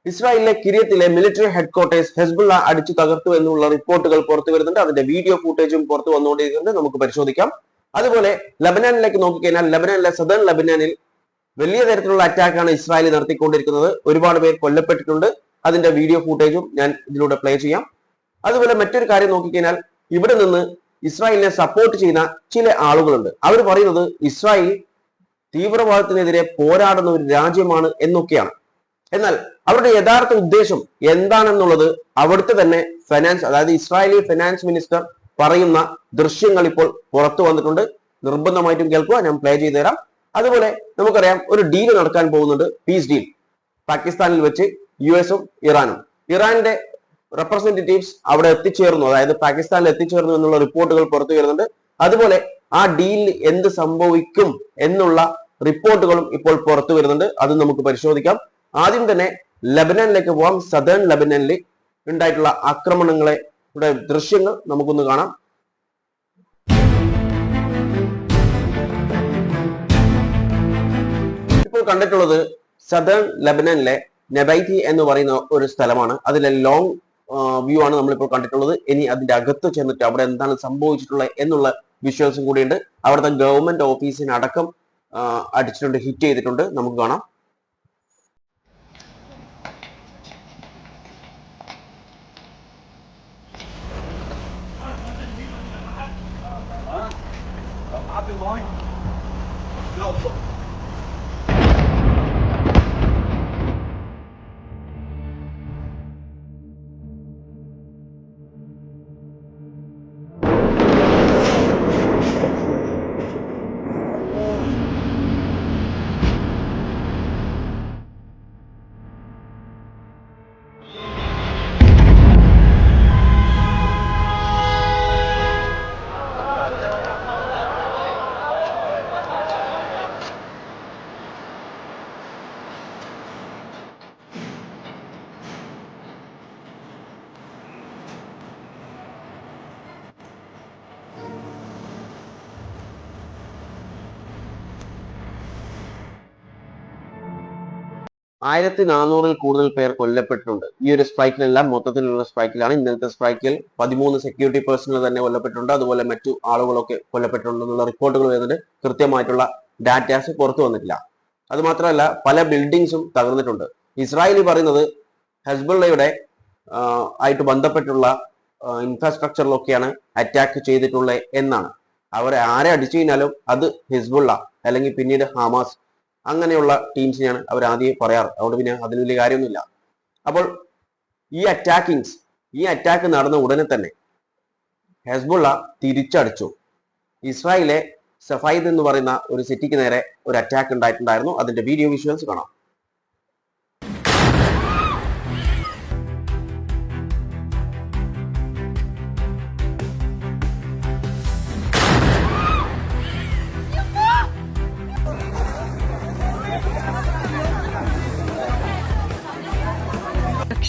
ഇസ്രായേലിലെ കിര്യത്തിലെ military headquarters Hezbollah അടിച്ചു തകർത്തു എന്നുള്ള റിപ്പോർട്ടുകൾ പുറത്തു വരുന്നുണ്ട്. അതിന്റെ വീഡിയോ ഫുട്ടേജും പുറത്തു വന്നുകൊണ്ടിരിക്കുന്നുണ്ട്. നമുക്ക് പരിശോധിക്കാം. അതുപോലെ ലബനാനിലേക്ക് നോക്കിക്കഴിഞ്ഞാൽ ലബനാനിലെ സദേൺ ലബനാനിൽ വലിയ തരത്തിലുള്ള അറ്റാക്കാണ് ഇസ്രായേൽ നടത്തിക്കൊണ്ടിരിക്കുന്നത്. ഒരുപാട് പേർ കൊല്ലപ്പെട്ടിട്ടുണ്ട്. അതിന്റെ വീഡിയോ ഫുട്ടേജും ഞാൻ ഇതിലൂടെ പ്ലേ ചെയ്യാം. അതുപോലെ മറ്റൊരു കാര്യം നോക്കിക്കഴിഞ്ഞാൽ ഇവിടെ നിന്ന് ഇസ്രായേലിനെ സപ്പോർട്ട് ചെയ്യുന്ന ചില ആളുകളുണ്ട്. അവർ പറയുന്നത് ഇസ്രായേൽ തീവ്രവാദത്തിനെതിരെ പോരാടുന്ന ഒരു രാജ്യമാണ് എന്നൊക്കെയാണ്. എന്നാൽ അവരുടെ യഥാർത്ഥ ഉദ്ദേശം എന്താണെന്നുള്ളത് അവിടുത്തെ തന്നെ ഫിനാൻസ്, അതായത് ഇസ്രായേലി ഫിനാൻസ് മിനിസ്റ്റർ പറയുന്ന ദൃശ്യങ്ങൾ ഇപ്പോൾ പുറത്തു വന്നിട്ടുണ്ട്. നിർബന്ധമായിട്ടും കേൾക്കുക, ഞാൻ പ്ലേ ചെയ്തു തരാം. അതുപോലെ നമുക്കറിയാം ഒരു ഡീൽ നടക്കാൻ പോകുന്നുണ്ട്, പീസ് ഡീൽ, പാകിസ്ഥാനിൽ വെച്ച് US-ഉം ഇറാനും. ഇറാന്റെ റെപ്രസെന്റേറ്റീവ്സ് അവിടെ എത്തിച്ചേർന്നു, അതായത് പാകിസ്ഥാനിൽ എത്തിച്ചേർന്നു എന്നുള്ള റിപ്പോർട്ടുകൾ പുറത്തു വരുന്നുണ്ട്. അതുപോലെ ആ ഡീലിൽ എന്ത് സംഭവിക്കും എന്നുള്ള റിപ്പോർട്ടുകളും ഇപ്പോൾ പുറത്തു വരുന്നുണ്ട്. അത് നമുക്ക് പരിശോധിക്കാം. ആദ്യം തന്നെ ലബനാനിലേക്ക് പോവാം. സദേൺ ലബനാനിൽ ഉണ്ടായിട്ടുള്ള ആക്രമണങ്ങളെ ദൃശ്യങ്ങൾ നമുക്കൊന്ന് കാണാം. ഇപ്പോൾ കണ്ടിട്ടുള്ളത് സദേൺ ലബനാനിലെ നെബൈറ്റി എന്ന് പറയുന്ന ഒരു സ്ഥലമാണ്. അതിലെ ലോങ് വ്യൂ ആണ് നമ്മളിപ്പോൾ കണ്ടിട്ടുള്ളത്. ഇനി അതിന്റെ അകത്ത് ചെന്നിട്ട് അവിടെ എന്താണ് സംഭവിച്ചിട്ടുള്ളത് എന്നുള്ള വിഷ്വൽസും കൂടിയുണ്ട്. അവിടുത്തെ ഗവൺമെന്റ് ഓഫീസിന് അടക്കം അടിച്ചിട്ടുണ്ട്, ഹിറ്റ് ചെയ്തിട്ടുണ്ട്. നമുക്ക് കാണാം. ആയിരത്തി 400-ൽ കൂടുതൽ പേർ കൊല്ലപ്പെട്ടിട്ടുണ്ട്. ഈ ഒരു സ്ട്രൈക്കിലെല്ലാം മൊത്തത്തിലുള്ള സ്ട്രൈക്കിലാണ്. ഇന്നലത്തെ സ്ട്രൈക്കിൽ 13 സെക്യൂരിറ്റി പേഴ്സണൽ തന്നെ കൊല്ലപ്പെട്ടിട്ടുണ്ട്. അതുപോലെ മറ്റു ആളുകളൊക്കെ കൊല്ലപ്പെട്ടിട്ടുണ്ടെന്നുള്ള റിപ്പോർട്ടുകൾ വരുന്നുണ്ട്. കൃത്യമായിട്ടുള്ള ഡാറ്റാസ് പുറത്തു വന്നിട്ടില്ല. അത് മാത്രമല്ല പല ബിൽഡിങ്സും തകർന്നിട്ടുണ്ട്. ഇസ്രായേലി പറയുന്നത് ഹെസ്ബുള്ളയുടെ ആയിട്ട് ബന്ധപ്പെട്ടുള്ള ഇൻഫ്രാസ്ട്രക്ചറിലൊക്കെയാണ് അറ്റാക്ക് ചെയ്തിട്ടുള്ളത് എന്നാണ്. അവരെ ആരെ അടിച്ചു കഴിഞ്ഞാലും അത് ഹിസ്ബുള്ള അല്ലെങ്കിൽ പിന്നീട് ഹമാസ് അങ്ങനെയുള്ള ടീംസിനെയാണ് അവർ ആദ്യം പറയാറ്. അതുകൊണ്ട് പിന്നെ അതിൽ വലിയ കാര്യമൊന്നുമില്ല. അപ്പോൾ ഈ അറ്റാക്ക് നടന്ന ഉടനെ തന്നെ ഹെസ്ബുള്ള തിരിച്ചടിച്ചു. ഇസ്രായേലിലെ സഫൈദ് എന്ന് പറയുന്ന ഒരു സിറ്റിക്ക് നേരെ ഒരു അറ്റാക്ക് ഉണ്ടായിട്ടുണ്ടായിരുന്നു. അതിന്റെ വീഡിയോ വിഷ്വൽസ് കാണാം.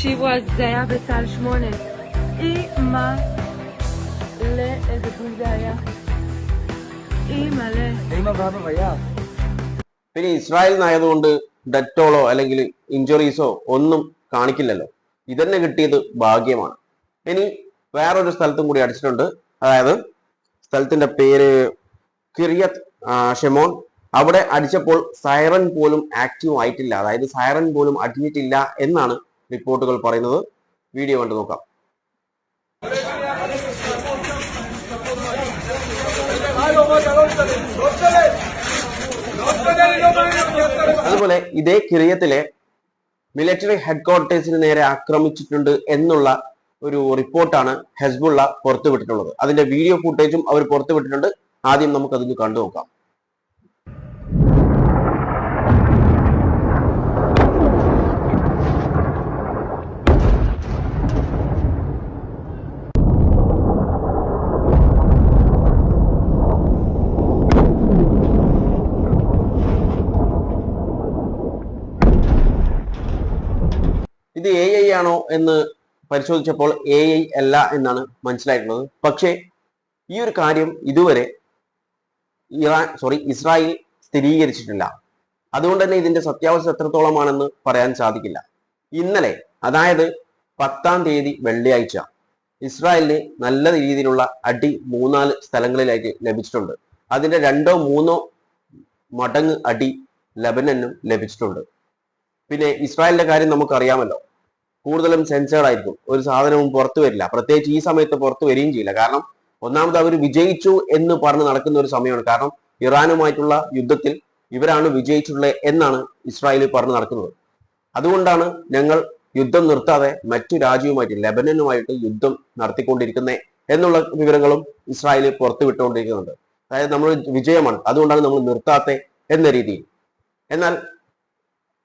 תקשיבו, אז זה היה בצה"ל 8. אימא לאיזה גבול זה היה. אימא ואבא ויה. പിന്നെ ഇസ്രായേൽ ആയതുകൊണ്ട് ഡെറ്റോളോ അല്ലെങ്കിൽ ഇഞ്ചുറീസോ ഒന്നും കാണിക്കില്ലല്ലോ. ഇതന്നെ കിട്ടിയത് ഭാഗ്യമാണ്. ഇനി വേറൊരു സ്ഥലത്തും കൂടി അടിച്ചിട്ടുണ്ട്. അതായത് സ്ഥലത്തിന്റെ പേര് കിര്യത്ത് ഷെമോൻ. അവിടെ അടിച്ചപ്പോൾ സൈറൻ പോലും ആക്റ്റീവ് ആയിട്ടില്ല, അതായത് സൈറൻ പോലും അടിഞ്ഞിട്ടില്ല എന്നാണ് റിപ്പോർട്ടുകൾ പറയുന്നത്. വീഡിയോ കണ്ടു നോക്കാം. അതുപോലെ ഇതേ കിറിയത്തിലെ മിലിറ്ററി ഹെഡ്ക്വാർട്ടേഴ്സിന് നേരെ ആക്രമിച്ചിട്ടുണ്ട് എന്നുള്ള ഒരു റിപ്പോർട്ടാണ് ഹെസ്ബുള്ള പുറത്തുവിട്ടിട്ടുള്ളത്. അതിന്റെ വീഡിയോ ഫുട്ടേജും അവർ പുറത്തുവിട്ടിട്ടുണ്ട്. ആദ്യം നമുക്ക് അതൊന്ന് കണ്ടു നോക്കാം. ഇത് AI ആണോ എന്ന് പരിശോധിച്ചപ്പോൾ AI അല്ല എന്നാണ് മനസ്സിലായിട്ടുള്ളത്. പക്ഷേ ഈ ഒരു കാര്യം ഇതുവരെ ഇസ്രായേൽ സ്ഥിരീകരിച്ചിട്ടില്ല. അതുകൊണ്ട് തന്നെ ഇതിന്റെ സത്യാവസ്ഥ എത്രത്തോളമാണെന്ന് പറയാൻ സാധിക്കില്ല. ഇന്നലെ അതായത് 10-ാം തീയതി വെള്ളിയാഴ്ച ഇസ്രായേലിന് നല്ല രീതിയിലുള്ള അടി 3-4 സ്ഥലങ്ങളിലായിട്ട് ലഭിച്ചിട്ടുണ്ട്. അതിന്റെ 2-3 മടങ്ങ് അടി ലെബനനും ലഭിച്ചിട്ടുണ്ട്. പിന്നെ ഇസ്രായേലിന്റെ കാര്യം നമുക്കറിയാമല്ലോ, കൂടുതലും സെൻസേർഡ് ആയിരിക്കും. ഒരു സാധനവും പുറത്തു വരില്ല, പ്രത്യേകിച്ച് ഈ സമയത്ത് പുറത്തു വരികയും ചെയ്യില്ല. കാരണം ഒന്നാമത് അവർ വിജയിച്ചു എന്ന് പറഞ്ഞ് നടക്കുന്ന ഒരു സമയമാണ്. കാരണം ഇറാനുമായിട്ടുള്ള യുദ്ധത്തിൽ ഇവരാണ് വിജയിച്ചിട്ടുള്ളത് എന്നാണ് ഇസ്രായേൽ പറഞ്ഞു നടക്കുന്നത്. അതുകൊണ്ടാണ് ഞങ്ങൾ യുദ്ധം നിർത്താതെ മറ്റു രാജ്യവുമായിട്ട് ലെബനനുമായിട്ട് യുദ്ധം നടത്തിക്കൊണ്ടിരിക്കുന്നത് എന്നുള്ള വിവരങ്ങളും ഇസ്രായേൽ പുറത്തു വിട്ടുകൊണ്ടിരിക്കുന്നുണ്ട്. അതായത് നമ്മൾ വിജയമാണ്, അതുകൊണ്ടാണ് നമ്മൾ നിർത്താത്തെ എന്ന രീതിയിൽ. എന്നാൽ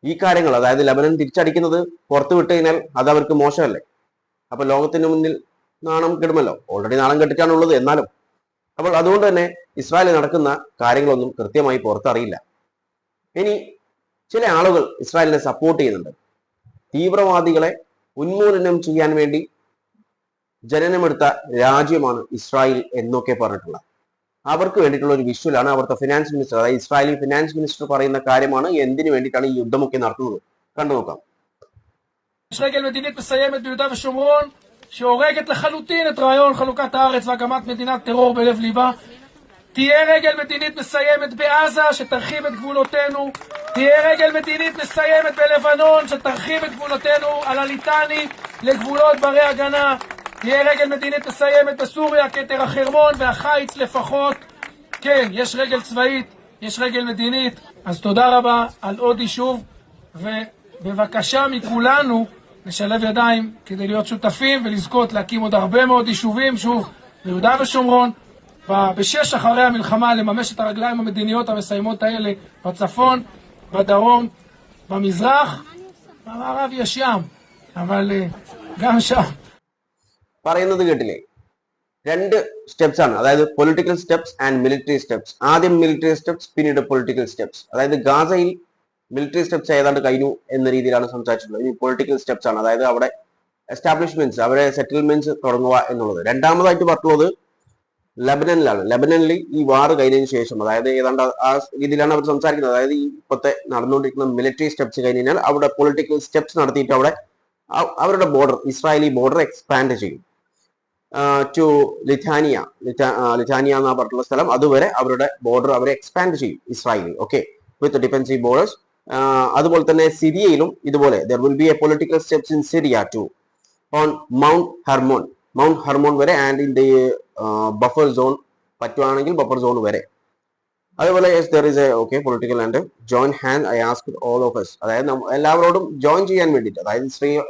ഈ കാര്യങ്ങൾ, അതായത് ലെബനൻ തിരിച്ചടിക്കുന്നത് പുറത്തു വിട്ട് കഴിഞ്ഞാൽ അത് അവർക്ക് മോശമല്ലേ? അപ്പൊ ലോകത്തിന് മുന്നിൽ നാണം കെടുമല്ലോ. ഓൾറെഡി നാണം കെട്ടിട്ടാണുള്ളത്. എന്നാലും അപ്പോൾ അതുകൊണ്ട് തന്നെ ഇസ്രായേലിൽ നടക്കുന്ന കാര്യങ്ങളൊന്നും കൃത്യമായി പുറത്തറിയില്ല. ഇനി ചില ആളുകൾ ഇസ്രായേലിനെ സപ്പോർട്ട് ചെയ്യുന്നുണ്ട്. തീവ്രവാദികളെ ഉന്മൂലനം ചെയ്യാൻ വേണ്ടി ജനനമെടുത്ത രാജ്യമാണ് ഇസ്രായേൽ എന്നൊക്കെ പറഞ്ഞിട്ടുള്ള അവർക്ക് വേണ്ടിയിട്ടുള്ള ഒരു വിഷ്വലാണ് അവിടുത്തെ ഫിനാൻസ് മിനിസ്റ്റർ, അതായത് ഇസ്രായേലി ഫിനാൻസ് മിനിസ്റ്റർ പറയുന്ന കാര്യമാണ് എന്തിനു വേണ്ടിയിട്ടാണ് ഈ യുദ്ധമൊക്കെ നടത്തുന്നത്. കണ്ടു നോക്കാം. יש רגל מדינית מסיימת ביהודה ושומרון שהורגת לחלוטין את רעיון חלוקת הארץ והקמת מדינת טרור בלב ליבה. תהיה רגל מדינית מסיימת בעזה שתרחיב את גבולותינו. תהיה רגל מדינית מסיימת בלבנון שתרחיב את גבולותינו על הליטני לגבולות ברי הגנה. תהיה רגל מדינית מסיימת בסוריה כתר החרמון והחיץ לפחות. כן, יש רגל צבאית, יש רגל מדינית. אז תודה רבה על עוד יישוב, ובבקשה מכולנו לשלב ידיים כדי להיות שותפים ולזכות להקים עוד הרבה מאוד יישובים, שוב, ביהודה ושומרון, בשש אחרי המלחמה לממש את הרגליים המדיניות המסיימות האלה בצפון, בדרום, במזרח, במערב יש ים, אבל גם שם. പറയുന്നത് കേട്ടില്ലേ? 2 സ്റ്റെപ്സ് ആണ്, അതായത് political steps and military steps. ആദ്യം മിലിറ്ററി സ്റ്റെപ്സ്, പിന്നീട് പൊളിറ്റിക്കൽ സ്റ്റെപ്സ്. അതായത് ഗാസയിൽ മിലിറ്ററി സ്റ്റെപ്സ് ഏതാണ്ട് കഴിഞ്ഞു എന്ന രീതിയിലാണ് സംസാരിച്ചിട്ടുള്ളത്. ഇനി പൊളിറ്റിക്കൽ സ്റ്റെപ്സ് ആണ്, അതായത് അവിടെ എസ്റ്റാബ്ലിഷ്മെന്റ്സ്, അവരെ സെറ്റിൽമെന്റ്സ് തുടങ്ങുക എന്നുള്ളത്. രണ്ടാമതായിട്ട് പറഞ്ഞുള്ളത് ലബനനിലാണ്. ലബനനിൽ ഈ വാർ കഴിഞ്ഞതിന് ശേഷം, അതായത് ഏതാണ്ട് ആ രീതിയിലാണ് അവർ സംസാരിക്കുന്നത്. അതായത് ഈ ഇപ്പോഴത്തെ നടന്നുകൊണ്ടിരിക്കുന്ന മിലിറ്ററി സ്റ്റെപ്സ് കഴിഞ്ഞ് കഴിഞ്ഞാൽ അവിടെ പൊളിറ്റിക്കൽ സ്റ്റെപ്സ് നടത്തിയിട്ട് അവിടെ അവരുടെ ബോർഡർ, ഇസ്രായേലി ബോർഡർ എക്സ്പാൻഡ് ചെയ്യും ടു ലിഥാനിയ എന്നാ പറഞ്ഞിട്ടുള്ള സ്ഥലം. അതുവരെ അവരുടെ ബോർഡർ അവരെ എക്സ്പാൻഡ് ചെയ്യും Israeli, okay, with defensive borders. അതുപോലെ തന്നെ സിറിയയിലും ഇതുപോലെ there will be a political steps in Syria to on mount Hermon വരെ and in the buffer zone, പറ്റുവാണെങ്കിൽ ബഫർ സോൺ വരെ. അതുപോലെ political and join hand I ask all of us, അതായത് എല്ലാവരോടും ജോയിൻ ചെയ്യാൻ വേണ്ടിയിട്ട്, അതായത്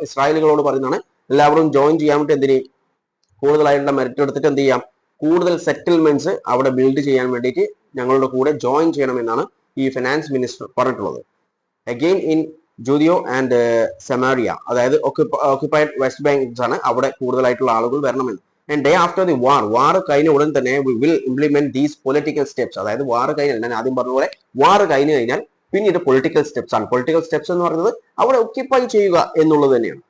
ഇസ്രായേലികളോട് പറയുന്നതാണ് എല്ലാവരും ജോയിൻ ചെയ്യാൻ വേണ്ടി. എന്തിന്? കൂടുതലായിട്ടുള്ള മെറിറ്റ് എടുത്തിട്ട് എന്ത് ചെയ്യാം, കൂടുതൽ സെറ്റിൽമെന്റ്സ് അവിടെ ബിൽഡ് ചെയ്യാൻ വേണ്ടിയിട്ട് ഞങ്ങളുടെ കൂടെ ജോയിൻ ചെയ്യണമെന്നാണ് ഈ ഫിനാൻസ് മിനിസ്റ്റർ പറഞ്ഞിട്ടുള്ളത്. അഗെയിൻ ഇൻ ജൂദിയോ ആൻഡ് സെമാരിയ, അതായത് ഓക്യുപ്പൈഡ് വെസ്റ്റ് ബാങ്ക്സ് ആണ്, അവിടെ കൂടുതലായിട്ടുള്ള ആളുകൾ വരണമെന്ന്. ആൻഡ് ഡേ ആഫ്റ്റർ ദി വാർ കഴിഞ്ഞ ഉടൻ തന്നെ we will implement these political steps. അതായത് വാർ കഴിഞ്ഞാൽ, ഞാൻ ആദ്യം പറഞ്ഞ പോലെ വാർ കഴിഞ്ഞു കഴിഞ്ഞാൽ പിന്നീട് പൊളിറ്റിക്കൽ സ്റ്റെപ്സ് ആണ്. പൊളിറ്റിക്കൽ സ്റ്റെപ്സ് എന്ന് പറയുന്നത് അവിടെ ഒക്യുപ്പൈ ചെയ്യുക എന്നുള്ളത് തന്നെയാണ്.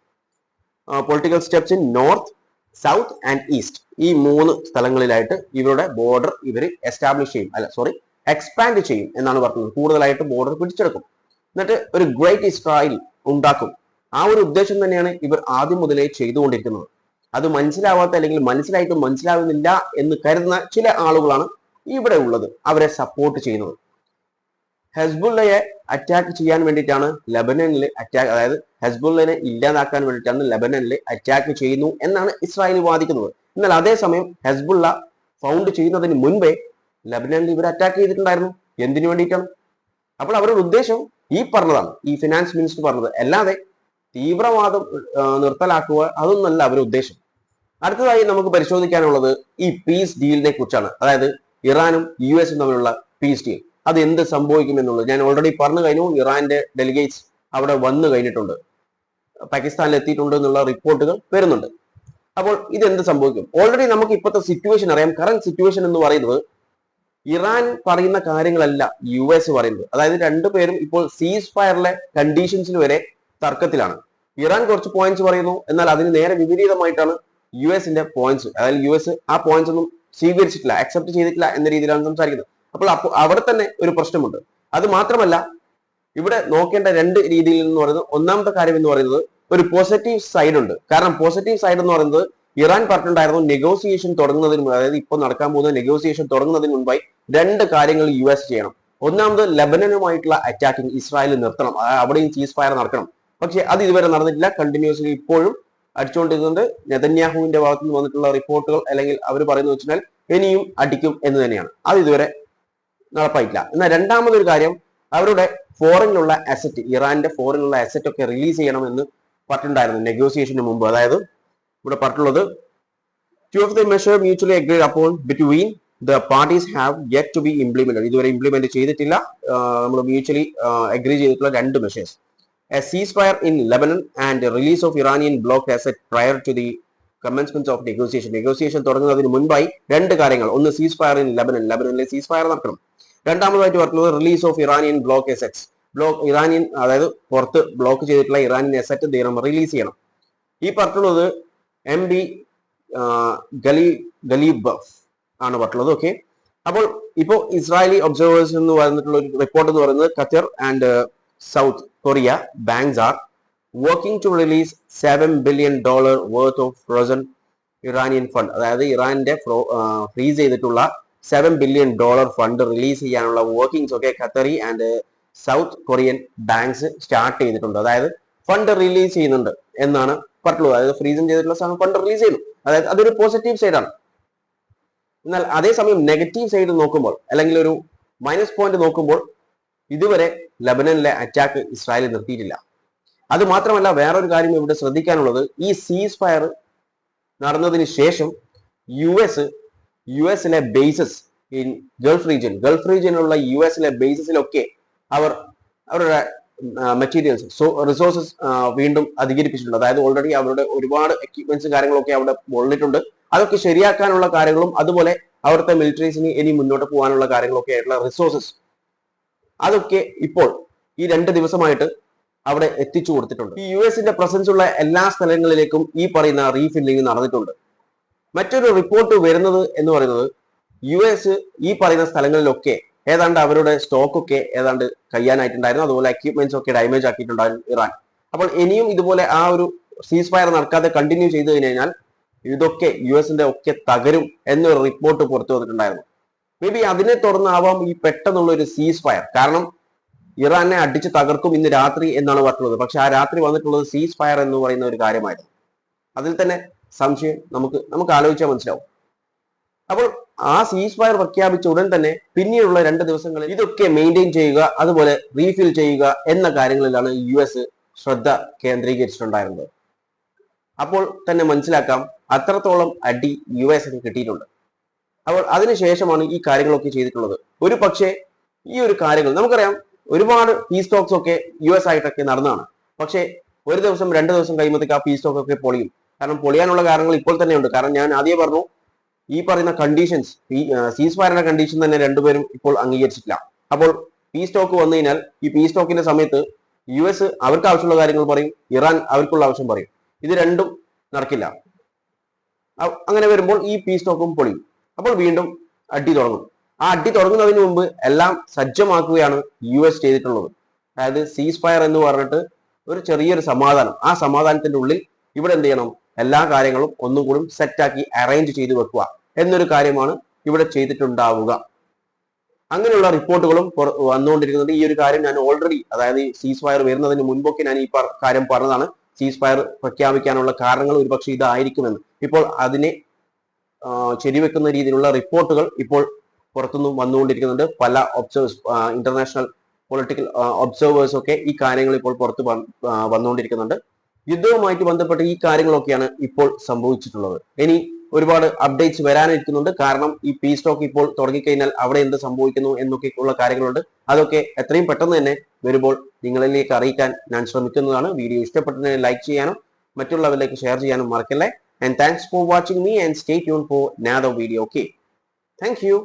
Political steps in north, south and east, ഈ 3 സ്ഥലങ്ങളിലായിട്ട് ഇവരുടെ ബോർഡർ ഇവർ എസ്റ്റാബ്ലിഷ് ചെയ്യും, എക്സ്പാൻഡ് ചെയ്യും എന്നാണ് പറഞ്ഞത്. കൂടുതലായിട്ട് ബോർഡർ പിടിച്ചെടുക്കും, എന്നിട്ട് ഒരു ഗ്രേറ്റ് ഇസ്രായേൽ ഉണ്ടാക്കും. ആ ഒരു ഉദ്ദേശം തന്നെയാണ് ഇവർ ആദ്യം മുതലേ ചെയ്തുകൊണ്ടിരിക്കുന്നത്. അത് മനസ്സിലാവാത്ത, അല്ലെങ്കിൽ മനസ്സിലായിട്ടും മനസ്സിലാവുന്നില്ല എന്ന് കരുതുന്ന ചില ആളുകളാണ് ഇവിടെ ഉള്ളത്, അവരെ സപ്പോർട്ട് ചെയ്യുന്നത്. ഹെസ്ബുള്ളയെ അറ്റാക്ക് ചെയ്യാൻ വേണ്ടിയിട്ടാണ് ലെബനനിൽ അതായത് ഹെസ്ബുള്ളനെ ഇല്ലാതാക്കാൻ വേണ്ടിയിട്ടാണ് ലെബനനിൽ അറ്റാക്ക് ചെയ്യുന്നു എന്നാണ് ഇസ്രായേൽ വാദിക്കുന്നത്. എന്നാൽ അതേസമയം ഹെസ്ബുള്ള ഫൗണ്ട് ചെയ്യുന്നതിന് മുൻപേ ലെബനനിൽ ഇവർ അറ്റാക്ക് ചെയ്തിട്ടുണ്ടായിരുന്നു. എന്തിനു വേണ്ടിയിട്ടാണ്? അപ്പോൾ അവരുടെ ഉദ്ദേശം ഈ പറഞ്ഞതാണ്, ഈ ഫിനാൻസ് മിനിസ്റ്റർ പറഞ്ഞത്, അല്ലാതെ തീവ്രവാദം നിർത്തലാക്കുക അതൊന്നല്ല അവരുടെ ഉദ്ദേശം. അടുത്തതായി നമുക്ക് പരിശോധിക്കാനുള്ളത് ഈ പീസ് ഡീലിനെ കുറിച്ചാണ്. അതായത് ഇറാനും US തമ്മിലുള്ള പീസ് ഡീൽ, അത് എന്ത് സംഭവിക്കും എന്നുള്ളത് ഞാൻ ഓൾറെഡി പറഞ്ഞു കഴിഞ്ഞു. ഇറാന്റെ ഡെലിഗേറ്റ്സ് അവിടെ വന്നു കഴിഞ്ഞിട്ടുണ്ട്, പാകിസ്ഥാനിൽ എത്തിയിട്ടുണ്ട് എന്നുള്ള റിപ്പോർട്ടുകൾ വരുന്നുണ്ട്. അപ്പോൾ ഇതെന്ത് സംഭവിക്കും? ഓൾറെഡി നമുക്ക് ഇപ്പോഴത്തെ സിറ്റുവേഷൻ അറിയാം. കറന്റ് സിറ്റുവേഷൻ എന്ന് പറയുന്നത് ഇറാൻ പറയുന്ന കാര്യങ്ങളല്ല US പറയുന്നത്. അതായത് രണ്ടുപേരും ഇപ്പോൾ സീസ് ഫയറിലെ കണ്ടീഷൻസിൽ വരെ തർക്കത്തിലാണ്. ഇറാൻ കുറച്ച് പോയിന്റ്സ് പറയുന്നു, എന്നാൽ അതിന് നേരെ വിപരീതമായിട്ടാണ് US പോയിന്റ്സ്. അതായത് US ആ പോയിന്റ്സ് ഒന്നും സ്വീകരിച്ചിട്ടില്ല, അക്സെപ്റ്റ് ചെയ്തിട്ടില്ല എന്ന രീതിയിലാണ് സംസാരിക്കുന്നത്. അപ്പോൾ അവിടെ തന്നെ ഒരു പ്രശ്നമുണ്ട്. അത് മാത്രമല്ല ഇവിടെ നോക്കേണ്ട 2 രീതിയിൽ എന്ന് പറയുന്നത്, ഒന്നാമത്തെ കാര്യം എന്ന് പറയുന്നത് ഒരു പോസിറ്റീവ് സൈഡ് ഉണ്ട്. കാരണം പോസിറ്റീവ് സൈഡ് എന്ന് പറയുന്നത് ഇറാൻ പറഞ്ഞിട്ടുണ്ടായിരുന്നു നെഗോസിയേഷൻ തുടങ്ങുന്നതിന് മുമ്പ്, അതായത് ഇപ്പോൾ നടക്കാൻ പോകുന്ന നെഗോസിയേഷൻ തുടങ്ങുന്നതിന് മുമ്പായി രണ്ട് കാര്യങ്ങൾ US ചെയ്യണം. ഒന്നാമത് ലെബനനുമായിട്ടുള്ള അറ്റാക്കിംഗ് ഇസ്രായേൽ നിർത്തണം, അവിടെയും സീസ് ഫയർ നടക്കണം. പക്ഷെ അത് ഇതുവരെ നടന്നിട്ടില്ല. കണ്ടിന്യൂസ്ലി ഇപ്പോഴും അടിച്ചുകൊണ്ടിരിക്കുന്നുണ്ട്. നെതന്യാഹുവിന്റെ ഭാഗത്ത് നിന്ന് വന്നിട്ടുള്ള റിപ്പോർട്ടുകൾ അല്ലെങ്കിൽ അവർ പറയുന്നത് വെച്ചാൽ ഇനിയും അടിക്കും എന്ന് തന്നെയാണ്. അത് ഇതുവരെ നടപ്പായിട്ടില്ല. എന്നാൽ രണ്ടാമതൊരു കാര്യം, അവരുടെ ഫോറിനിലുള്ള അസറ്റ്, ഇറാന്റെ ഫോറിനുള്ള അസറ്റ് ഒക്കെ റിലീസ് ചെയ്യണമെന്ന് പറഞ്ഞിട്ടുണ്ടായിരുന്നു നെഗോസിയേഷന് മുമ്പ്. അതായത് ഇവിടെ പറഞ്ഞിട്ടുള്ളത് two of the measure mutually agreed upon between the parties have yet to be implemented. ഇതുവരെ ഇംപ്ലിമെന്റ് ചെയ്തിട്ടില്ല. നമ്മൾ മ്യൂച്വലി അഗ്രി ചെയ്തിട്ടുള്ള രണ്ട് measures, a ceasefire in Lebanon and the release of Iranian blocked asset prior to the commencement of negotiation. Negotiation തുടങ്ങുന്നതിന് മുൻപായി രണ്ട് കാര്യങ്ങൾ, ഒന്ന് സീസ് ഫയർ ഇൻ ലെബനനിലെ സീസ് ഫയർ നടക്കണം. രണ്ടാമതായിട്ട് പറഞ്ഞത് release of Iranian block assets, Iranian അതായത് പുറത്ത് ബ്ലോക്ക് ചെയ്തിട്ടുള്ള ഇറാനിയൻ അസറ്റ് റിലീസ് ചെയ്യണം. ഈ പറഞ്ഞിട്ടുള്ളത് MB ഗലീബഫ് ആണ് പറഞ്ഞിട്ടുള്ളത്. ഓക്കെ, അപ്പോൾ ഇപ്പോൾ ഇസ്രായേലി ഒബ്സർവേഴ്സ് എന്ന് പറഞ്ഞിട്ടുള്ള ഒരു റിപ്പോർട്ട് എന്ന് പറയുന്നത് Qatar and South Korea banks are working to release $7 billion worth of frozen Iranian fund. അതായത് ഇറാന്റെ ഫ്രീസ് ചെയ്തിട്ടുള്ള $7 billion ഫണ്ട് റിലീസ് ചെയ്യാനുള്ള വർക്കിംഗ്സ് ഒക്കെ Qatari and South Korean banks start ചെയ്തിട്ടുണ്ട്. അതായത് ഫണ്ട് റിലീസ് ചെയ്യുന്നുണ്ട് എന്നാണ് പറഞ്ഞിട്ടുള്ളത്. അതായത് ഫ്രീസിങ് ചെയ്തിട്ടുള്ള സാധനം ഫണ്ട് റിലീസ് ചെയ്യുന്നു. അതായത് അതൊരു പോസിറ്റീവ് സൈഡാണ്. എന്നാൽ അതേസമയം നെഗറ്റീവ് സൈഡ് നോക്കുമ്പോൾ അല്ലെങ്കിൽ ഒരു മൈനസ് പോയിന്റ് നോക്കുമ്പോൾ ഇതുവരെ ലെബനനിലെ അറ്റാക്ക് ഇസ്രായേൽ നിർത്തിയിട്ടില്ല. അത് മാത്രമല്ല വേറൊരു കാര്യം ഇവിടെ ശ്രദ്ധിക്കാനുള്ളത്, ഈ സീസ് ഫയർ നടന്നതിന് ശേഷം യുഎസിലെ ബേസസ് ഇൻ ഗൾഫ് റീജിയനിലുള്ള യുഎസിലെ ബേസസിലൊക്കെ അവരുടെ മെറ്റീരിയൽസ് റിസോഴ്സസ് വീണ്ടും അധികരിപ്പിച്ചിട്ടുണ്ട്. അതായത് ഓൾറെഡി അവരുടെ ഒരുപാട് എക്യുപ്മെന്റ്സ് കാര്യങ്ങളൊക്കെ അവിടെ ഉള്ളിട്ടുണ്ട്. അതൊക്കെ ശരിയാക്കാനുള്ള കാര്യങ്ങളും അതുപോലെ അവിടുത്തെ മിലിറ്ററീസിന് ഇനി മുന്നോട്ട് പോകാനുള്ള കാര്യങ്ങളൊക്കെ ആയിട്ടുള്ള റിസോഴ്സസ് അതൊക്കെ ഇപ്പോൾ ഈ 2 ദിവസമായിട്ട് അവിടെ എത്തിച്ചു കൊടുത്തിട്ടുണ്ട്. ഈ യുഎസിന്റെ പ്രസൻസ് ഉള്ള എല്ലാ സ്ഥലങ്ങളിലേക്കും ഈ പറയുന്ന റീഫില്ലിംഗ് നടന്നിട്ടുണ്ട്. മറ്റൊരു റിപ്പോർട്ട് വരുന്നത് എന്ന് പറയുന്നത് US ഈ പറയുന്ന സ്ഥലങ്ങളിലൊക്കെ ഏതാണ്ട് അവരുടെ സ്റ്റോക്ക് ഒക്കെ ഏതാണ്ട് കഴിയാനായിട്ടുണ്ടായിരുന്നു. അതുപോലെ എക്യുപ്മെന്റ്സ് ഒക്കെ ഡാമേജ് ആക്കിയിട്ടുണ്ടായിരുന്നു ഇറാൻ. അപ്പോൾ ഇനിയും ഇതുപോലെ ആ ഒരു സീസ് ഫയർ നടക്കാതെ കണ്ടിന്യൂ ചെയ്തു കഴിഞ്ഞാൽ ഇതൊക്കെ യുഎസിന്റെ ഒക്കെ തകരും എന്നൊരു റിപ്പോർട്ട് പുറത്തു വന്നിട്ടുണ്ടായിരുന്നു. മേ ബി അതിനെ തുടർന്നാവാം ഈ പെട്ടെന്നുള്ള ഒരു സീസ് ഫയർ. കാരണം ഇറാനെ അടിച്ച് തകർക്കും ഇന്ന് രാത്രി എന്നാണ് പറഞ്ഞിട്ടുള്ളത്. പക്ഷെ ആ രാത്രി വന്നിട്ടുള്ളത് സീസ് ഫയർ എന്ന് പറയുന്ന ഒരു കാര്യമായിരുന്നു. അതിൽ തന്നെ സംശയം നമുക്ക് ആലോചിച്ചാൽ മനസ്സിലാവും. അപ്പോൾ ആ സീസ് ഫയർ പ്രഖ്യാപിച്ച ഉടൻ തന്നെ പിന്നീടുള്ള 2 ദിവസങ്ങളിൽ ഇതൊക്കെ മെയിൻറ്റെയിൻ ചെയ്യുക, അതുപോലെ റീഫിൽ ചെയ്യുക എന്ന കാര്യങ്ങളിലാണ് US ശ്രദ്ധ കേന്ദ്രീകരിച്ചിട്ടുണ്ടായിരുന്നത്. അപ്പോൾ തന്നെ മനസ്സിലാക്കാം അത്രത്തോളം അടി US കിട്ടിയിട്ടുണ്ട്. അപ്പോൾ അതിനുശേഷമാണ് ഈ കാര്യങ്ങളൊക്കെ ചെയ്തിട്ടുള്ളത്. ഒരു പക്ഷേ ഈ ഒരു കാര്യങ്ങൾ നമുക്കറിയാം, ഒരുപാട് പീസ് ടോക്സ് ഒക്കെ US ആയിട്ടൊക്കെ നടന്നതാണ്. പക്ഷേ ഒരു ദിവസം 2 ദിവസം കഴിയുമ്പോഴത്തേക്ക് ആ പീസ് ടോക്ക് ഒക്കെ പൊളിയും. കാരണം പൊളിയാനുള്ള കാരണങ്ങൾ ഇപ്പോൾ തന്നെ ഉണ്ട്. കാരണം ഞാൻ ആദ്യം പറഞ്ഞു, ഈ പറയുന്ന കണ്ടീഷൻസ്, ഈ സീസ് ഫയറിന്റെ കണ്ടീഷൻ തന്നെ രണ്ടുപേരും ഇപ്പോൾ അംഗീകരിച്ചിട്ടില്ല. അപ്പോൾ പീസ് ടോക്ക് വന്നു കഴിഞ്ഞാൽ ഈ പീസ് ടോക്കിന്റെ സമയത്ത് US അവർക്ക് ആവശ്യമുള്ള കാര്യങ്ങൾ പറയും, ഇറാൻ അവർക്കുള്ള ആവശ്യം പറയും. ഇത് രണ്ടും നടക്കില്ല. അങ്ങനെ വരുമ്പോൾ ഈ പീസ് ടോക്കും പൊളിയും. അപ്പോൾ വീണ്ടും അടി തുടങ്ങും. ആ അടി തുടങ്ങുന്നതിന് മുമ്പ് എല്ലാം സജ്ജമാക്കുകയാണ് US ചെയ്തിട്ടുള്ളത്. അതായത് സീസ് ഫയർ എന്ന് പറഞ്ഞിട്ട് ഒരു ചെറിയൊരു സമാധാനം, ആ സമാധാനത്തിന്റെ ഉള്ളിൽ ഇവിടെ എന്ത് ചെയ്യണം, എല്ലാ കാര്യങ്ങളും ഒന്നും കൂടി സെറ്റാക്കി അറേഞ്ച് ചെയ്ത് വെക്കുക എന്നൊരു കാര്യമാണ് ഇവിടെ ചെയ്തിട്ടുണ്ടാവുക. അങ്ങനെയുള്ള റിപ്പോർട്ടുകളും വന്നുകൊണ്ടിരിക്കുന്നുണ്ട്. ഈ ഒരു കാര്യം ഞാൻ ഓൾറെഡി, അതായത് സീസ് ഫയർ വരുന്നതിന് മുൻപൊക്കെ ഞാൻ ഈ കാര്യം പറഞ്ഞതാണ്. സീസ് ഫയർ പ്രഖ്യാപിക്കാനുള്ള കാരണങ്ങൾ ഒരുപക്ഷെ ഇതായിരിക്കുമെന്ന്. ഇപ്പോൾ അതിനെ ശരിവെക്കുന്ന രീതിയിലുള്ള റിപ്പോർട്ടുകൾ ഇപ്പോൾ പുറത്തുനിന്നും വന്നുകൊണ്ടിരിക്കുന്നുണ്ട്. പല ഇന്റർനാഷണൽ പൊളിറ്റിക്കൽ ഒബ്സർവേഴ്സ് ഒക്കെ ഈ കാര്യങ്ങൾ ഇപ്പോൾ പുറത്ത് വന്നുകൊണ്ടിരിക്കുന്നുണ്ട്. യുദ്ധവുമായിട്ട് ബന്ധപ്പെട്ട് ഈ കാര്യങ്ങളൊക്കെയാണ് ഇപ്പോൾ സംഭവിച്ചിട്ടുള്ളത്. ഇനി ഒരുപാട് അപ്ഡേറ്റ്സ് വരാനിരിക്കുന്നുണ്ട്. കാരണം ഈ പീസ് ടോക്ക് ഇപ്പോൾ തുടങ്ങിക്കഴിഞ്ഞാൽ അവിടെ എന്ത് സംഭവിക്കുന്നു എന്നൊക്കെയുള്ള കാര്യങ്ങളുണ്ട്. അതൊക്കെ എത്രയും പെട്ടെന്ന് തന്നെ വരുമ്പോൾ നിങ്ങളിലേക്ക് അറിയിക്കാൻ ഞാൻ ശ്രമിക്കുന്നതാണ്. വീഡിയോ ഇഷ്ടപ്പെട്ടതിനെ ലൈക്ക് ചെയ്യാനും മറ്റുള്ളവരിലേക്ക് ഷെയർ ചെയ്യാനും മറക്കല്ലേ. And thanks for watching me and stay tuned for another video. Okay, thank you.